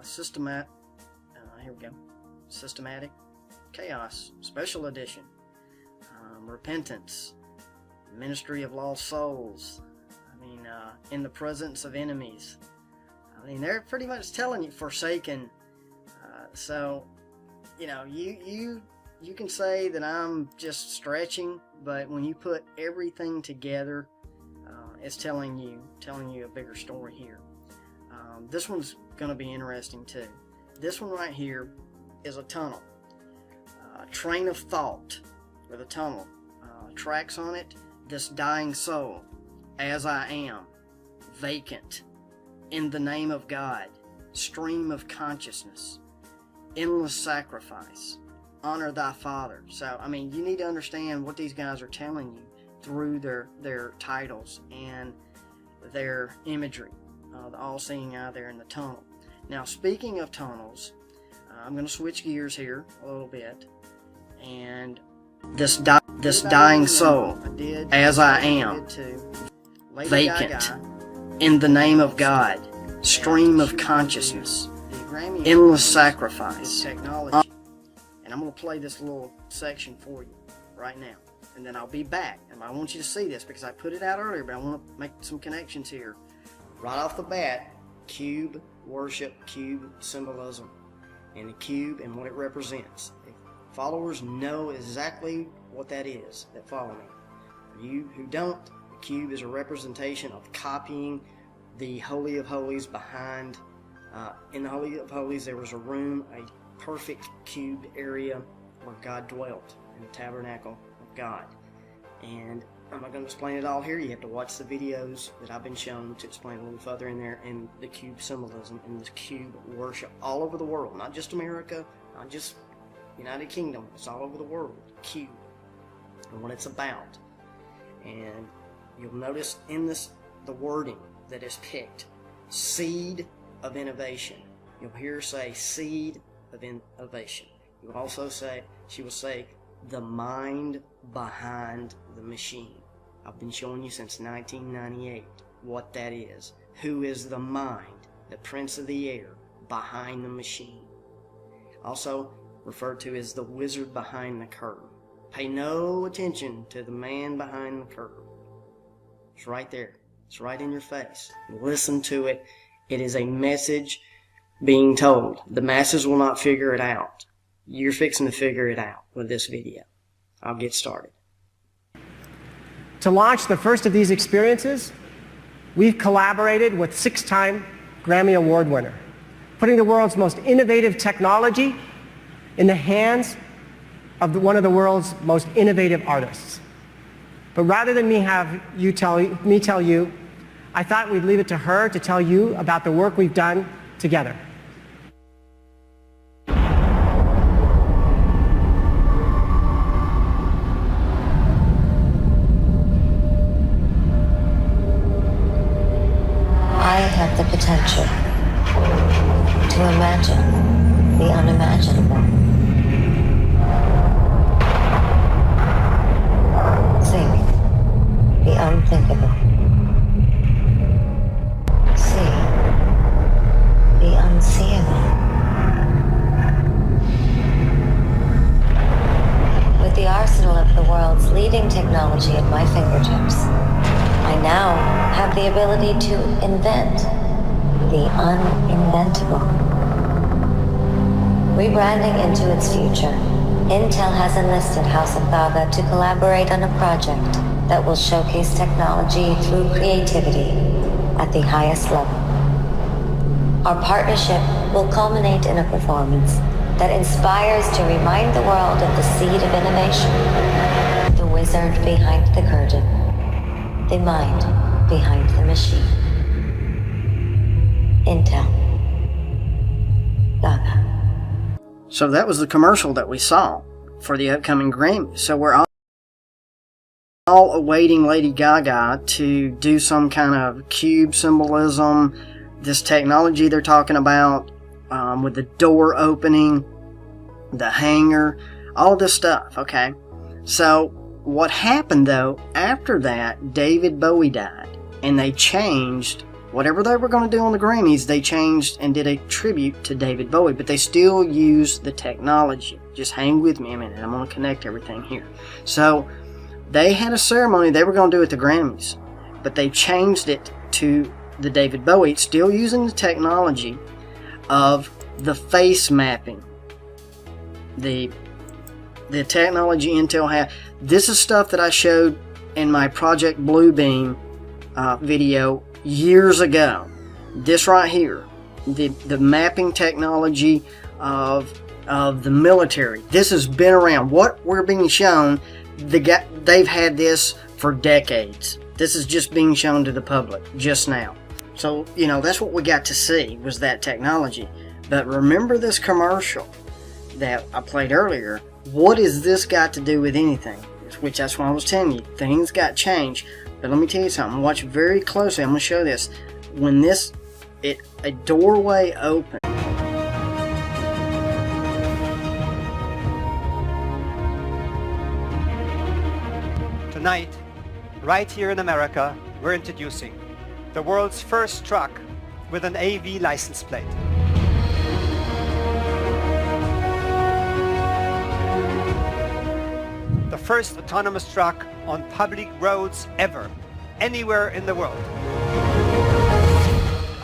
Here we go. Systematic Chaos Special Edition. Repentance. Ministry of Lost Souls. In the Presence of Enemies. They're pretty much telling you Forsaken. So, you can say that I'm just stretching, but when you put everything together, it's telling you a bigger story here. This one's going to be interesting too. This one right here is a tunnel. Train of thought with a tunnel. Tracks on it. This dying soul. As I am. Vacant. In the name of God. Stream of consciousness. Endless sacrifice. Honor thy father. So, you need to understand what these guys are telling you through their titles and their imagery. The all-seeing eye there in the tunnel. Now, speaking of tunnels, I'm going to switch gears here a little bit. And this dying soul, as I am, vacant, in the name of God, stream of consciousness, endless sacrifice. And I'm going to play this little section for you right now. And then I'll be back. And I want you to see this because I put it out earlier, but I want to make some connections here. Right off the bat, cube worship, cube symbolism, and the cube and what it represents. Followers know exactly what that is that follow me. For you who don't, the cube is a representation of copying the Holy of Holies behind. In the Holy of Holies, there was a room, a perfect cubed area where God dwelt in the tabernacle of God. And I'm not going to explain it all here. You have to watch the videos that I've been shown to explain a little further in there, and the cube symbolism and the cube worship all over the world, not just America, not just United Kingdom. It's all over the world. Cube and what it's about. And you'll notice in this the wording that is picked: seed of innovation. You'll hear her say seed of innovation. You will also say, she will say, the mind behind the machine. I've been showing you since 1998 what that is. Who is the mind, the prince of the air, behind the machine? Also referred to as the wizard behind the curtain. Pay no attention to the man behind the curtain. It's right there. It's right in your face. Listen to it. It is a message being told. The masses will not figure it out. You're fixing to figure it out with this video. I'll get started. To launch the first of these experiences, we've collaborated with 6-time Grammy Award winner, putting the world's most innovative technology in the hands of one of the world's most innovative artists. But rather than me tell you, I thought we'd leave it to her to tell you about the work we've done together. I have the potential to imagine the unimaginable. Think the unthinkable. See the unseeable. With the arsenal of the world's leading technology at my fingertips, I now have the ability to invent the uninventable. Rebranding into its future, Intel has enlisted House of Gaga to collaborate on a project that will showcase technology through creativity at the highest level. Our partnership will culminate in a performance that inspires to remind the world of the seed of innovation, the wizard behind the curtain, the mind behind the machine. Intel. Gaga. So that was the commercial that we saw for the upcoming Grammy. So we're all awaiting Lady Gaga to do some kind of cube symbolism, this technology they're talking about, with the door opening, the hanger, all this stuff, okay? So what happened though, after that, David Bowie died, and they changed Whatever they were going to do on the Grammys, they changed and did a tribute to David Bowie, but they still use the technology. Just hang with me a minute. I'm going to connect everything here. So they had a ceremony they were going to do at the Grammys, but they changed it to the David Bowie, still using the technology of the face mapping. The technology Intel had. This is stuff that I showed in my Project Bluebeam video years ago. This right here, the mapping technology of the military. This has been around. What we're being shown, they've had this for decades. This is just being shown to the public just now. So, that's what we got to see, was that technology. But remember this commercial that I played earlier. What has this got to do with anything? Which that's what I was telling you. Things got changed. But let me tell you something. Watch very closely. I'm going to show this. When a doorway opens. Tonight, right here in America, we're introducing the world's first truck with an AV license plate. The first autonomous truck on public roads ever, anywhere in the world.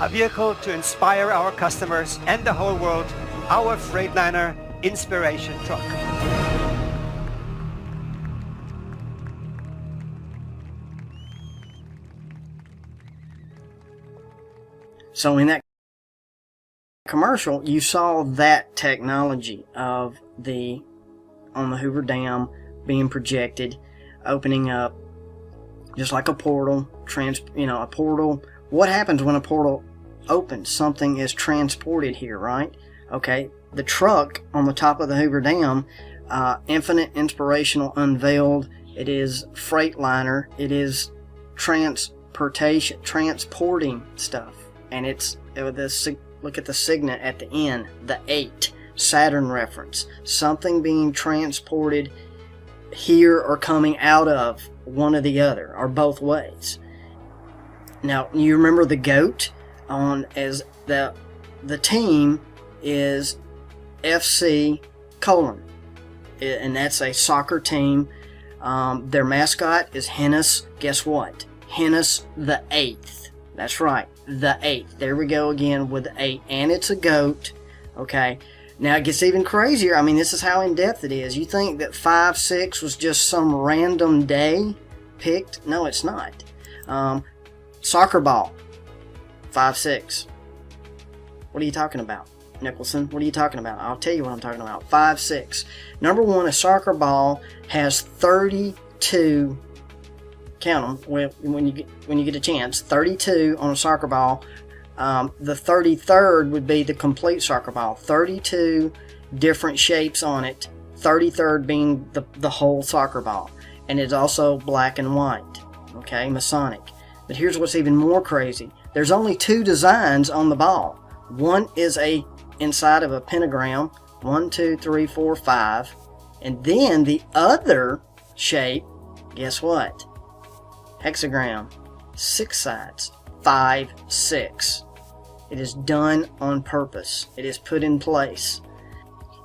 A vehicle to inspire our customers and the whole world, our Freightliner Inspiration Truck. So in that commercial, you saw that technology of on the Hoover Dam being projected, opening up just like a portal, a portal. What happens when a portal opens? Something is transported here, right? Okay, the truck on the top of the Hoover Dam, Infinite Inspirational unveiled. It is Freightliner. It is transporting stuff. And look at the signet at the end, the 8, Saturn reference. Something being transported here or coming out of one or the other, or both ways. Now, you remember the GOAT as the team is FC Colon, and that's a soccer team. Their mascot is Hennis. Guess what? Hennis the 8th. That's right, the 8th. There we go again with the 8, and it's a GOAT. Okay. Now it gets even crazier. I mean, this is how in-depth it is. You think that 5/6 was just some random day picked? No, it's not. Soccer ball, 5/6. What are you talking about, Nicholson? What are you talking about? I'll tell you what I'm talking about. 5/6. Number one, a soccer ball has 32. Count them when you get a chance. 32 on a soccer ball. The 33rd would be the complete soccer ball. 32 different shapes on it. 33rd being the whole soccer ball, and it's also black and white. Okay, Masonic. But here's what's even more crazy. There's only 2 designs on the ball. One is inside of a pentagram. 1, 2, 3, 4, 5, and then the other shape. Guess what? Hexagram. 6 sides. 5/6. It is done on purpose. It is put in place.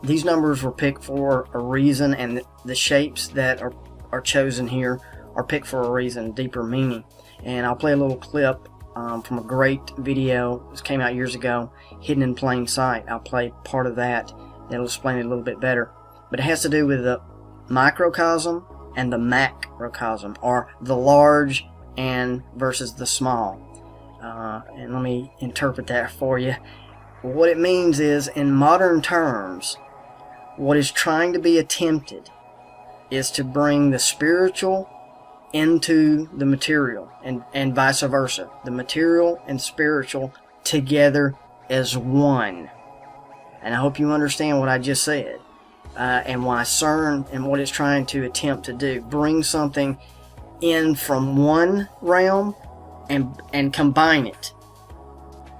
These numbers were picked for a reason, and the shapes that are chosen here are picked for a reason, deeper meaning. And I'll play a little clip from a great video. This came out years ago, Hidden in Plain Sight. I'll play part of that. It'll explain it a little bit better. But it has to do with the microcosm and the macrocosm, or the large and versus the small. And let me interpret that for you. What it means is, in modern terms, what is trying to be attempted is to bring the spiritual into the material, and vice versa. The material and spiritual together as one. And I hope you understand what I just said, and why CERN and what it's trying to attempt to do. Bring something in from one realm and combine it.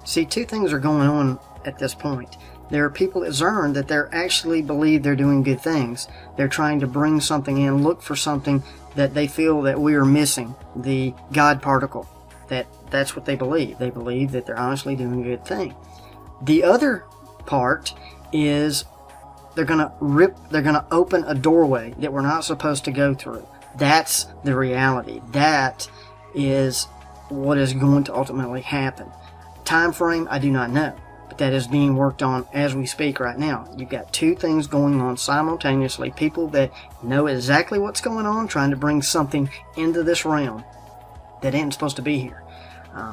See, 2 things are going on at this point. There are people at CERN that they actually believe they're doing good things. They're trying to bring something in, look for something that they feel that we are missing, the God particle. that's what they believe. They believe that they're honestly doing a good thing. The other part is they're gonna open a doorway that we're not supposed to go through. That's the reality. That is what is going to ultimately happen. Time frame, I do not know, but that is being worked on as we speak right now. You've got two things going on simultaneously. People that know exactly what's going on, trying to bring something into this realm that ain't supposed to be here.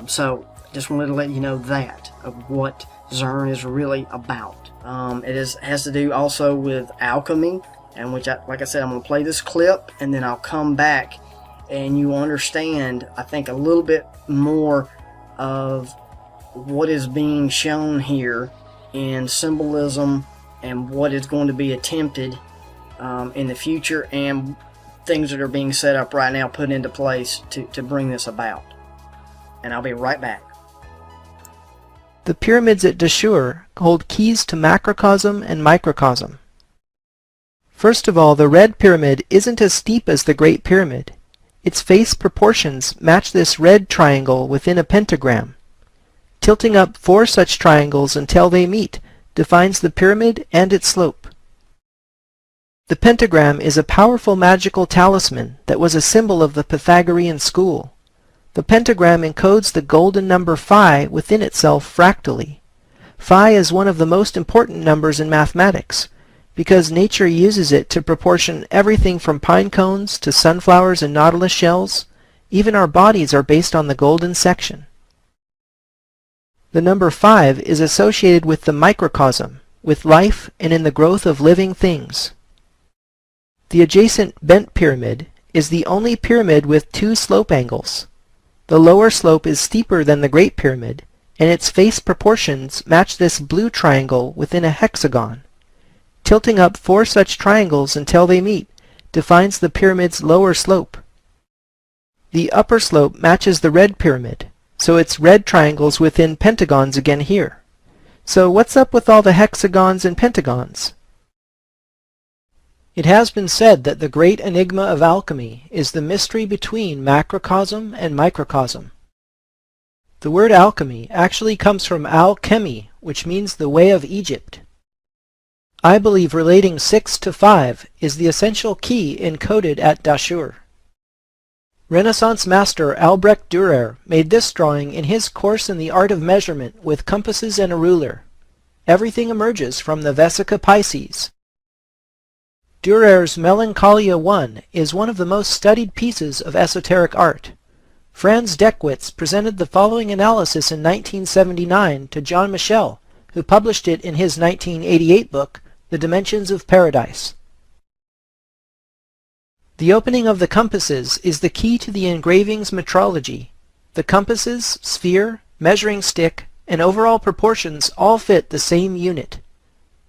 So just wanted to let you know that of what Zern is really about. Has to do also with alchemy, and which, like I said, I'm going to play this clip and then I'll come back and you understand, I think, a little bit more of what is being shown here in symbolism and what is going to be attempted in the future, and things that are being set up right now, put into place to bring this about. And I'll be right back. The pyramids at Dashur hold keys to macrocosm and microcosm. First of all, the red pyramid isn't as steep as the Great Pyramid. Its face proportions match this red triangle within a pentagram. Tilting up 4 such triangles until they meet defines the pyramid and its slope. The pentagram is a powerful magical talisman that was a symbol of the Pythagorean school. The pentagram encodes the golden number phi within itself fractally. Phi is one of the most important numbers in mathematics, because nature uses it to proportion everything from pine cones to sunflowers and nautilus shells. Even our bodies are based on the golden section. The number 5 is associated with the microcosm, with life and in the growth of living things. The adjacent bent pyramid is the only pyramid with 2 slope angles. The lower slope is steeper than the Great Pyramid, and its face proportions match this blue triangle within a hexagon. Tilting up 4 such triangles until they meet defines the pyramid's lower slope. The upper slope matches the red pyramid, so it's red triangles within pentagons again here. So what's up with all the hexagons and pentagons? It has been said that the great enigma of alchemy is the mystery between macrocosm and microcosm. The word alchemy actually comes from al-chemi, which means the way of Egypt. I believe relating 6 to 5 is the essential key encoded at Dashur. Renaissance master Albrecht Dürer made this drawing in his course in the art of measurement with compasses and a ruler. Everything emerges from the Vesica Pisces. Dürer's Melancholia I is one of the most studied pieces of esoteric art. Franz Deckwitz presented the following analysis in 1979 to John Michel, who published it in his 1988 book, The Dimensions of Paradise. The opening of the compasses is the key to the engraving's metrology. The compasses, sphere, measuring stick, and overall proportions all fit the same unit.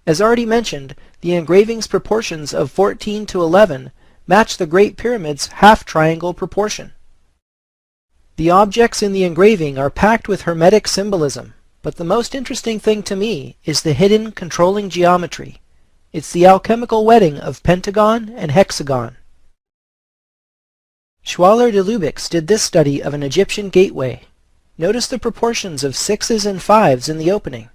As already mentioned, the engraving's proportions of 14 to 11 match the Great Pyramid's half-triangle proportion. The objects in the engraving are packed with hermetic symbolism, but the most interesting thing to me is the hidden controlling geometry. It's the alchemical wedding of pentagon and hexagon. Schwaller de Lubicz did this study of an Egyptian gateway. Notice the proportions of 6s and 5s in the opening,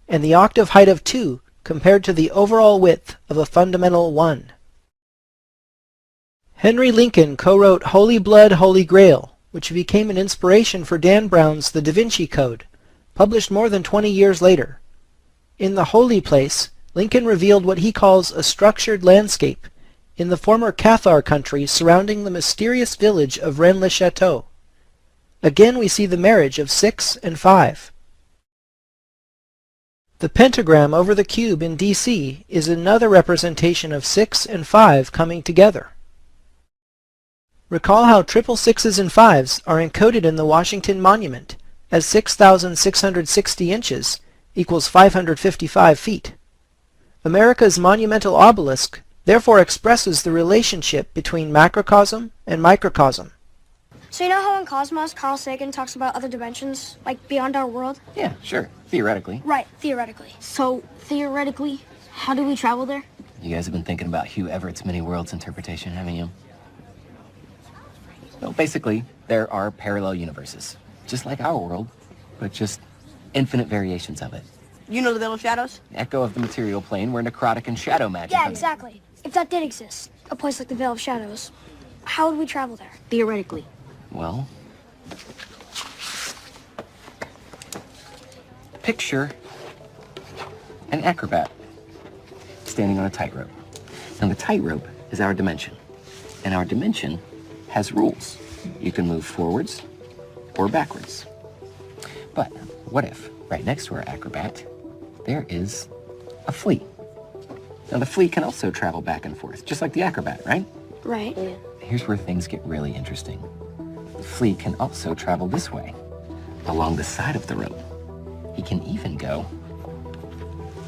and the octave height of 2 compared to the overall width of a fundamental 1. Henry Lincoln co-wrote Holy Blood, Holy Grail, which became an inspiration for Dan Brown's The Da Vinci Code, published more than 20 years later. In The Holy Place, Lincoln revealed what he calls a structured landscape in the former Cathar country surrounding the mysterious village of Rennes-le-Château. Again we see the marriage of 6 and 5. The pentagram over the cube in DC is another representation of 6 and 5 coming together. Recall how triple 6s and 5s are encoded in the Washington Monument as 6,660 inches equals 555 feet. America's monumental obelisk therefore expresses the relationship between macrocosm and microcosm. So you know how in Cosmos, Carl Sagan talks about other dimensions, like beyond our world? Yeah, sure. Theoretically. Right, theoretically. So, theoretically, how do we travel there? You guys have been thinking about Hugh Everett's many worlds interpretation, haven't you? Well, basically, there are parallel universes. just like our world, but just infinite variations of it. You know the Veil of Shadows? Echo of the material plane where necrotic and shadow magic. Yeah, exactly. If that did exist, a place like the Veil of Shadows, how would we travel there? Theoretically. Well, picture an acrobat standing on a tightrope. And the tightrope is our dimension. And our dimension has rules. You can move forwards or backwards. But what if, right next to our acrobat, there is a flea? Now, the flea can also travel back and forth, just like the acrobat, right? Right. Yeah. Here's where things get really interesting. The flea can also travel this way, along the side of the rope. He can even go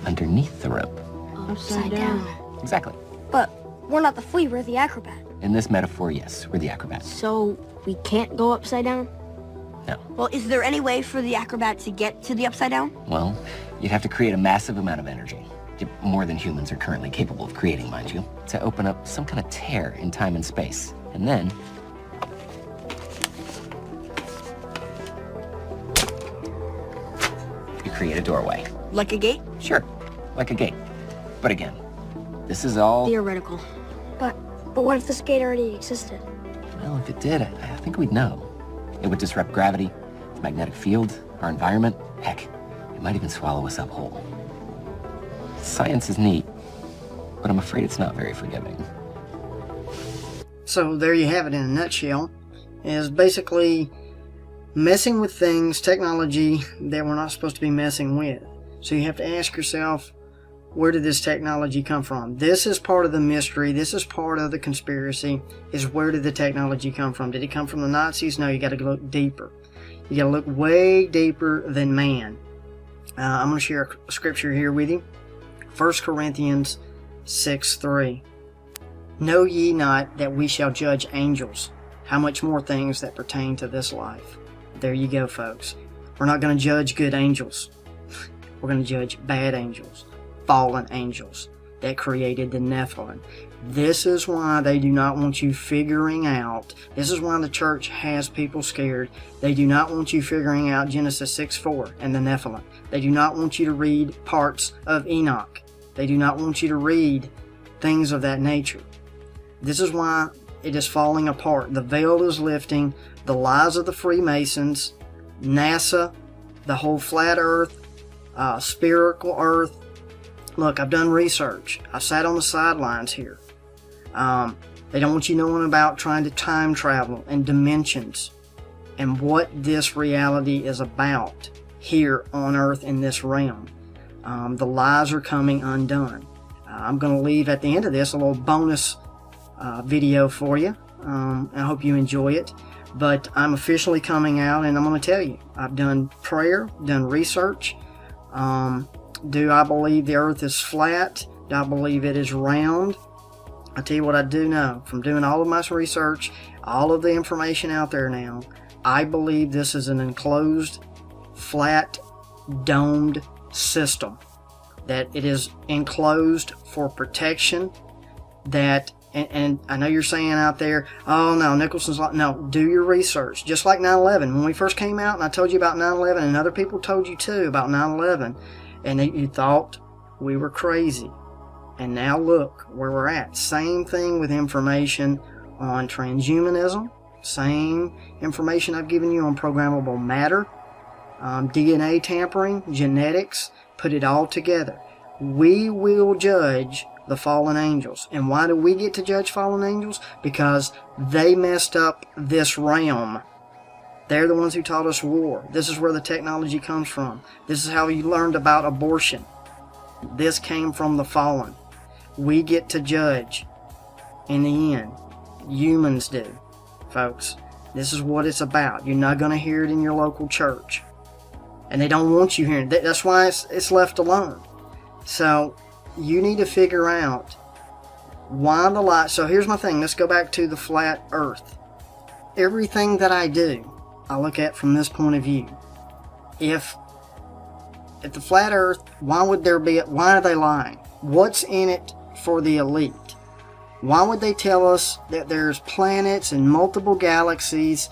underneath the rope. Upside down. Exactly. But we're not the flea, we're the acrobat. In this metaphor, yes, we're the acrobats. So we can't go upside down? No. Well, is there any way for the acrobat to get to the upside down? Well, you'd have to create a massive amount of energy. More than humans are currently capable of creating, mind you, to open up some kind of tear in time and space. And then you create a doorway. Like a gate? Sure, like a gate. But again, this is all... Theoretical. But what if this gate already existed? Well, if it did, I think we'd know. It would disrupt gravity, the magnetic field, our environment. Heck, it might even swallow us up whole. Science is neat, but I'm afraid it's not very forgiving. So there you have it in a nutshell. Is basically messing with things, technology that we're not supposed to be messing with. So you have to ask yourself, where did this technology come from? This is part of the mystery. This is part of the conspiracy, is where did the technology come from? Did it come from the Nazis? No, you got to look deeper. You got to look way deeper than man. I'm going to share a scripture here with you. 1 Corinthians 6:3. Know ye not that we shall judge angels? How much more things that pertain to this life? There you go, folks. We're not going to judge good angels. We're going to judge bad angels, fallen angels that created the Nephilim. This is why they do not want you figuring out. This is why the church has people scared. They do not want you figuring out Genesis 6:4 and the Nephilim. They do not want you to read parts of Enoch. They do not want you to read things of that nature. This is why it is falling apart. The veil is lifting. The lies of the Freemasons, NASA, the whole flat earth, spherical earth. Look, I've done research. I sat on the sidelines here. They don't want you knowing about trying to time travel and dimensions and what this reality is about here on earth in this realm. The lies are coming undone. I'm going to leave at the end of this a little bonus video for you. I hope you enjoy it. But I'm officially coming out and I'm going to tell you, I've done prayer, done research. Do I believe the earth is flat? Do I believe it is round? I'll tell you what I do know from doing all of my research, all of the information out there now. I believe this is an enclosed, flat, domed system. That it is enclosed for protection. That, and I know you're saying out there, oh no, Nicholson's like, no, do your research. Just like 9/11. When we first came out and I told you about 9/11 and other people told you too about 9/11 and you thought we were crazy. And now look where we're at. Same thing with information on transhumanism. Same information I've given you on programmable matter, DNA tampering, genetics. Put it all together. We will judge the fallen angels. And why do we get to judge fallen angels? Because they messed up this realm. They're the ones who taught us war. This is where the technology comes from. This is how you learned about abortion. This came from the fallen. We get to judge in the end. Humans do, folks. This is what it's about. You're not going to hear it in your local church. And they don't want you hearing it. That's why it's left alone. So you need to figure out why the light. So here's my thing. Let's go back to the flat earth. Everything that I do, I look at from this point of view. If the flat earth, why are they lying? What's in it for the elite? Why would they tell us that there's planets and multiple galaxies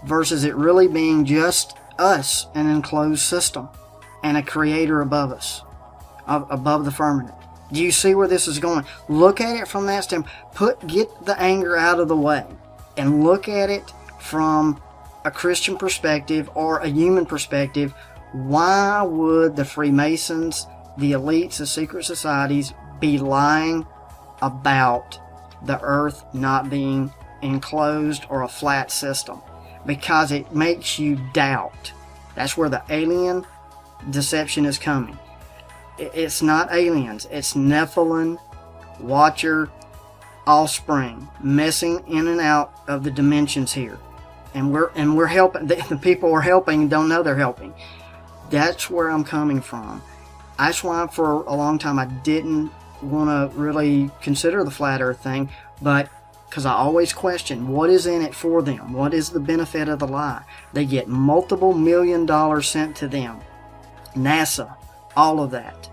versus it really being just us, an enclosed system, and a creator above us, above the firmament. Do you see where this is going? Look at it from that standpoint. Get the anger out of the way and look at it from a Christian perspective or a human perspective. Why would the Freemasons, the elites, the secret societies be lying about the earth not being enclosed or a flat system? Because it makes you doubt. That's where the alien deception is coming. It's not aliens, it's Nephilim, Watcher, offspring, messing in and out of the dimensions here. And we're helping, the people we're helping don't know they're helping. That's where I'm coming from. That's why for a long time I didn't want to really consider the flat earth thing, but because I always question what is in it for them. What is the benefit of the lie? They get multiple $1 million sent to them. NASA, all of that.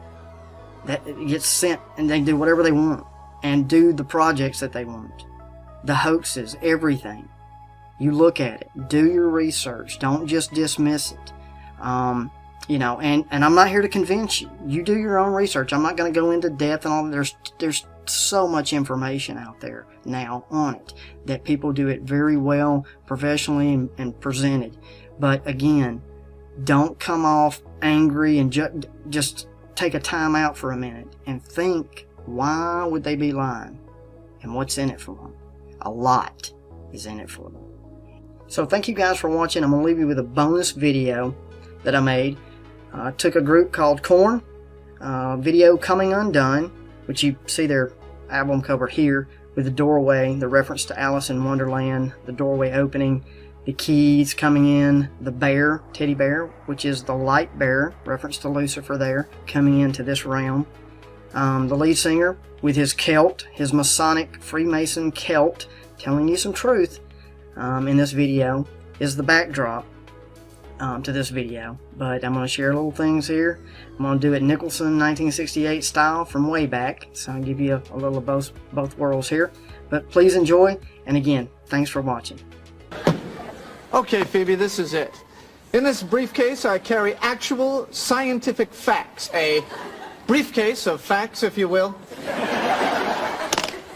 That gets sent and they do whatever they want and do the projects that they want. The hoaxes, everything. You look at it. Do your research. Don't just dismiss it. And I'm not here to convince you. You do your own research. I'm not going to go into depth and all. There's so much information out there now on it that people do it very well, professionally and presented. But again, don't come off angry and just take a time out for a minute and think, why would they be lying? And what's in it for them? A lot is in it for them. So thank you guys for watching. I'm going to leave you with a bonus video that I made. I took a group called Korn, video Coming Undone, which you see their album cover here with the doorway, the reference to Alice in Wonderland, the doorway opening, the keys coming in, the bear, teddy bear, which is the light bearer, reference to Lucifer there, coming into this realm. The lead singer with his kilt, his Masonic Freemason kilt, telling you some truth in this video, is the backdrop to this video. But I'm going to share little things here. I'm going to do it Nicholson 1968 style from way back, so I'll give you a little of both worlds here. But please enjoy, and again, thanks for watching. Okay, Phoebe, this is it. In this briefcase, I carry actual scientific facts. A briefcase of facts, if you will.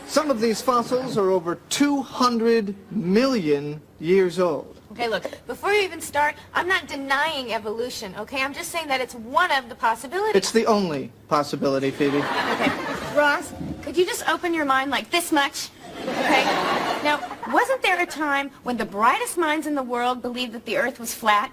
Some of these fossils are over 200 million years old. Okay, look, before you even start, I'm not denying evolution, okay? I'm just saying that it's one of the possibilities. It's the only possibility, Phoebe. Okay, Ross, could you just open your mind like this much? Okay? Now, wasn't there a time when the brightest minds in the world believed that the Earth was flat?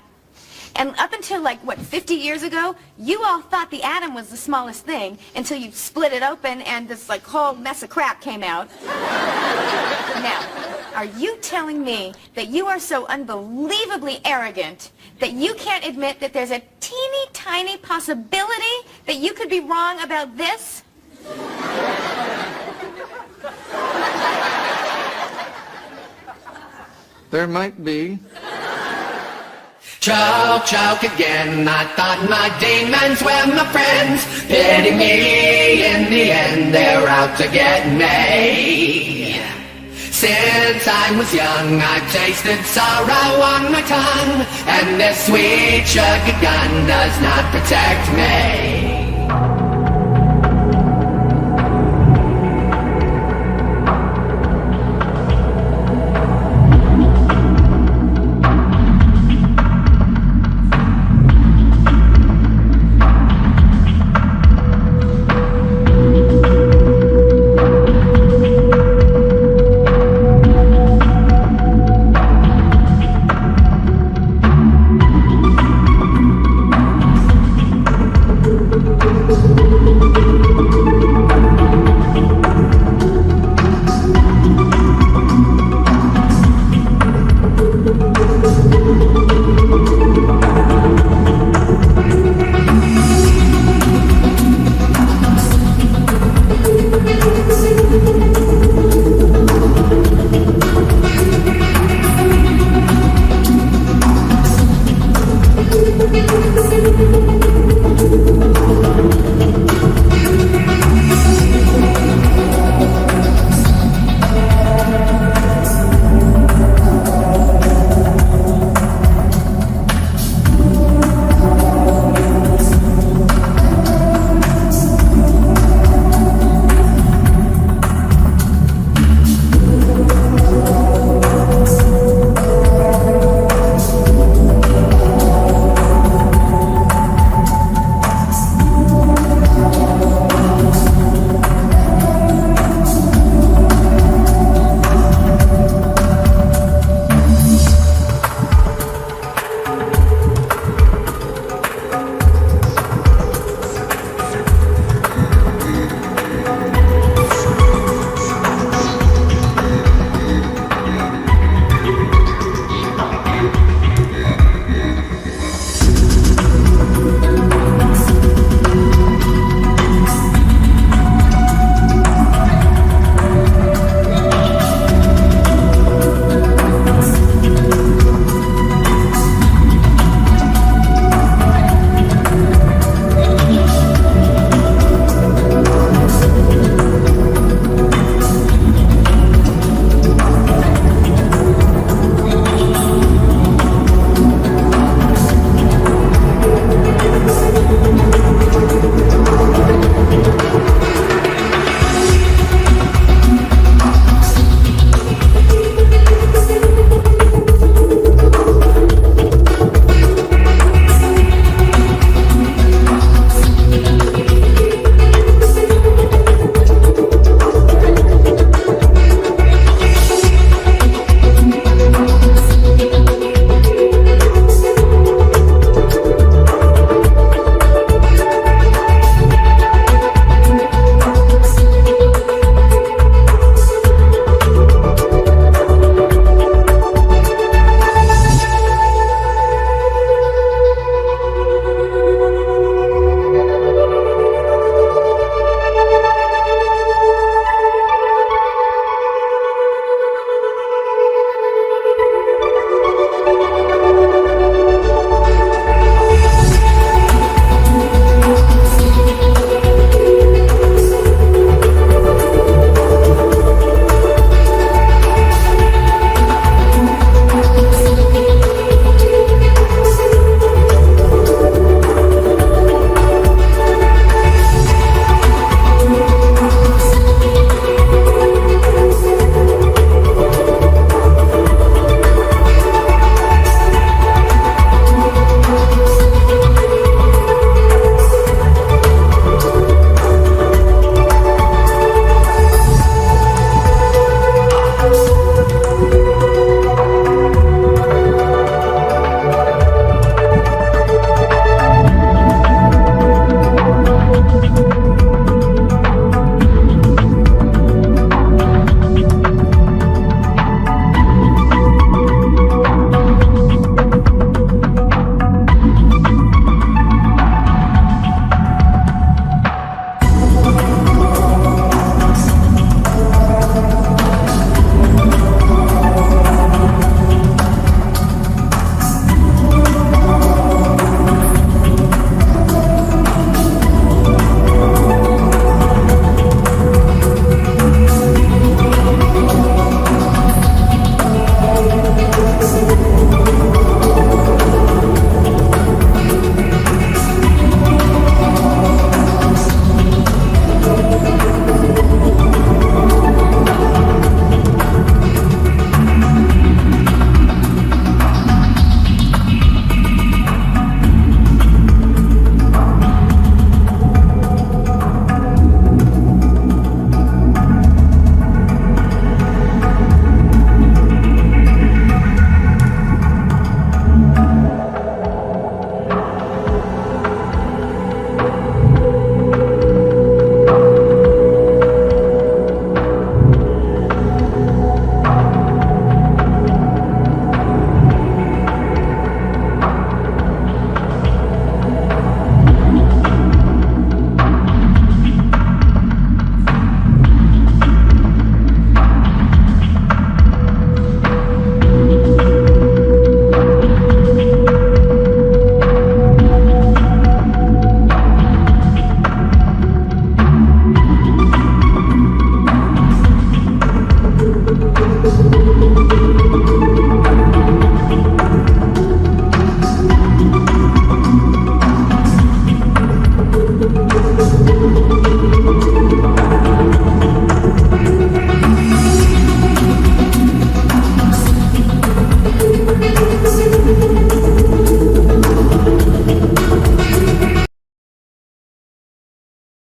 And up until, 50 years ago, you all thought the atom was the smallest thing until you split it open and this, whole mess of crap came out. Now, are you telling me that you are so unbelievably arrogant that you can't admit that there's a teeny tiny possibility that you could be wrong about this? There might be. Choke again. I thought my demons were my friends, hitting me in the end. They're out to get me. Since I was young, I've tasted sorrow on my tongue, and this sweet sugar gun does not protect me.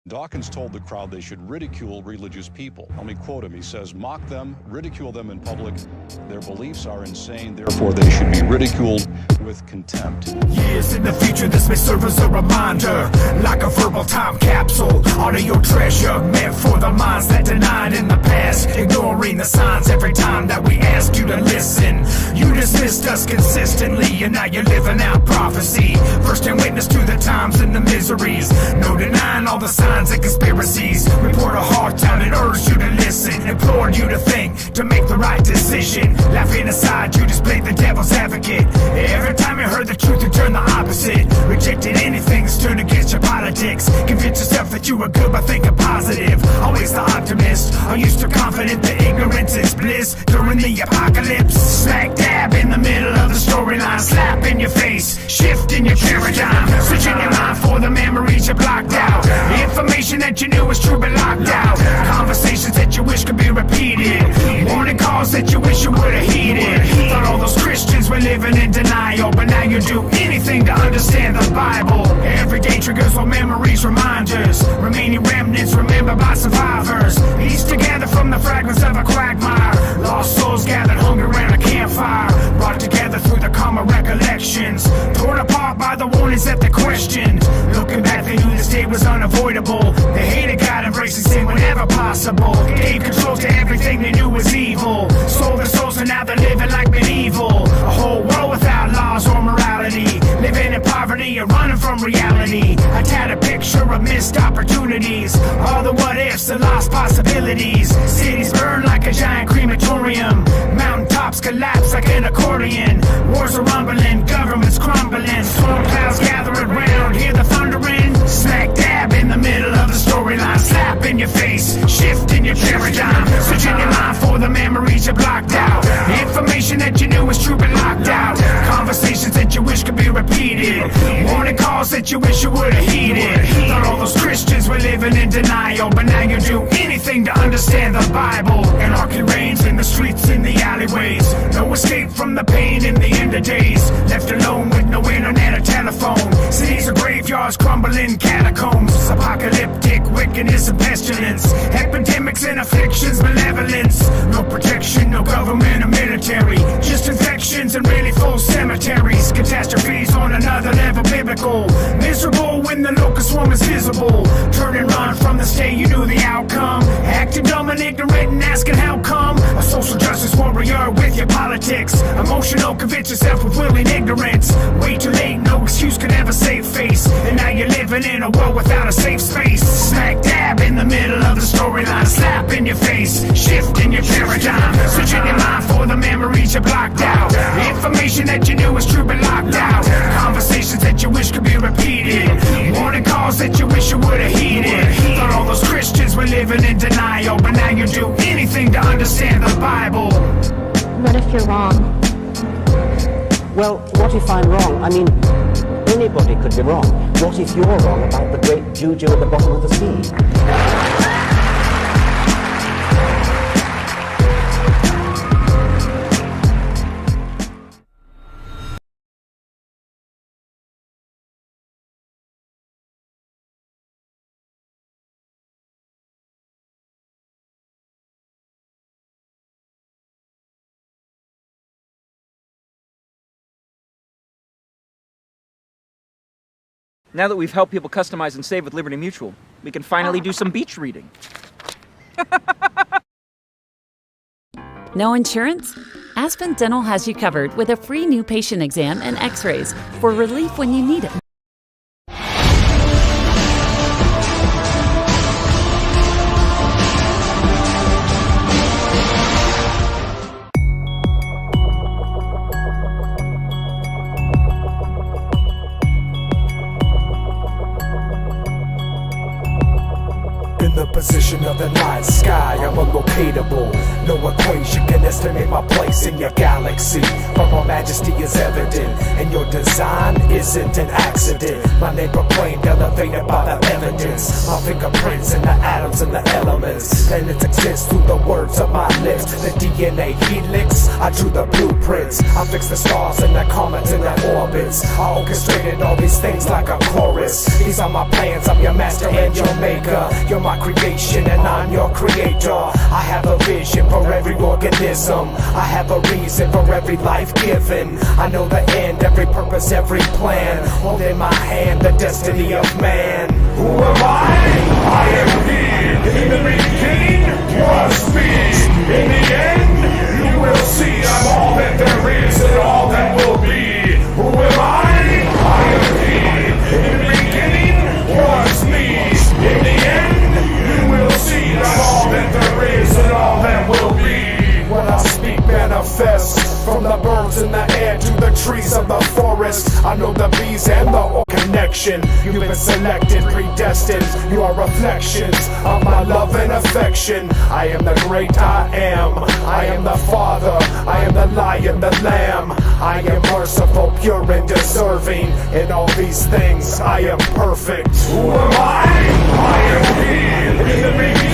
Dawkins told the crowd they should ridicule religious people. Let me quote him. He says, "Mock them, ridicule them in public. Their beliefs are insane, therefore they should be ridiculed with contempt." Years in the future, this may serve as a reminder, like a verbal time capsule. Honor your treasure, meant for the minds that denied in the past, ignoring the signs every time that we ask you to listen. You dismissed us consistently, and now you're living out prophecy. First-hand witness to the times and the miseries. No denying all the signs and conspiracies. Report a hard time and urged you to listen. Implored you to think, to make the right decision. Laughing aside, you just played the devil's advocate. Every time you heard the truth, you turned the opposite. Rejected anything that stood against your politics. Convinced yourself that you were good by thinking positive. Always the optimist, are you still confident that ignorance is bliss during the apocalypse? Smack dab in the middle of the storyline. Slap in your face, shift in your paradigm. Switching your mind for the memories you blocked out. Information that you knew was true but locked out. Conversations that you wish could be repeated. Warning calls that you wish you would have heeded. Thought all those Christians were living in denial, but now you do anything to understand the Bible. Every day triggers all memories, reminders. Remaining remnants remembered by survivors. Pieced together from the fragments of a quagmire. Lost souls gathered hungry around a campfire. Brought together through the common recollections. Torn apart by the warnings that they questioned. Looking back, they knew this day was unavoidable. They hated God, embracing sin whenever possible. Gave control to everything they knew was evil. Sold their souls and now they're living like medieval. A whole world without laws or morality. Living in poverty and running from reality. I had a picture of missed opportunities. All the what ifs and lost possibilities. Cities burn like a giant crematorium. Mountaintops collapse like an accordion. Wars are rumbling, governments crumbling. Storm clouds gathering round, hear the thundering. Smack dab in the middle of the storyline. Slap in your face, shift in your paradigm. Switching your mind for the memories you blocked out. Information that you knew was true but locked out. Conversations that you wish could be repeated. Warning calls that you wish you would have heeded. Thought all those Christians were living in denial, but now you do anything to understand the Bible. Anarchy reigns in the streets, in the alleyways. No escape from the pain in the end of days. Left alone with no internet or telephone. Cities are graveyards, crumbling catacombs. Apocalyptic wickedness and pestilence. Epidemics and afflictions, malevolence. No protection, no government or military. Just infections and really full cemeteries. Catastrophes on another level biblical. Miserable when the locust swarm is visible. Turn and run from the state, you knew the outcome. Acting dumb and ignorant and asking how come. A social justice warrior with your politics. Emotional, convince yourself with willing ignorance. Way too late, no excuse could ever save face. And now you're living in a world without a safe space. Smack dab in the middle of the storyline. Slap in your face, shift in your paradigm. Switching your mind for the memories you blocked out. Information that you knew was true but locked out. Conversations that you wish could be repeated. Warning calls that you wish you would have heeded. Thought all those Christians were living in denial, but now you do anything to understand the Bible. What if you're wrong? Well, what if I'm wrong? I mean, anybody could be wrong. What if you're wrong about the great juju at the bottom of the sea? Now that we've helped people customize and save with Liberty Mutual, we can finally do some beach reading. No insurance? Aspen Dental has you covered with a free new patient exam and x-rays for relief when you need it. in the position of the night sky. I'm unlocatable. No equation can estimate my place in your galaxy. But my majesty is evident, and your design isn't an accident. My name proclaimed, elevated by the evidence. My fingerprints in the atoms and the elements. And it exists through the words of my lips. The DNA helix, I drew the blueprints. I fixed the stars and the comets and the orbits. I orchestrated all these things like a chorus. These are my plans, I'm your master and your maker. You're my creation and I'm your creator. I have a vision for every organism. I have a reason for every life given. I know the end, every purpose, every plan. Hold in my hand the destiny of man. Who am I? I am he. In the beginning was me. In the end, you will see I'm all that there is and all that will be. Who am I? I am he. In the beginning was me. In the end, you will see I'm all that there is and all that will be. When I speak, manifest. From the birds in the air to the trees of the forest, I know the bees and the connection. You've been selected, predestined. You are reflections of my love and affection. I am the great I am. I am the Father. I am the Lion, the Lamb. I am merciful, pure and deserving. In all these things, I am perfect. Who am I? I am He. In the beginning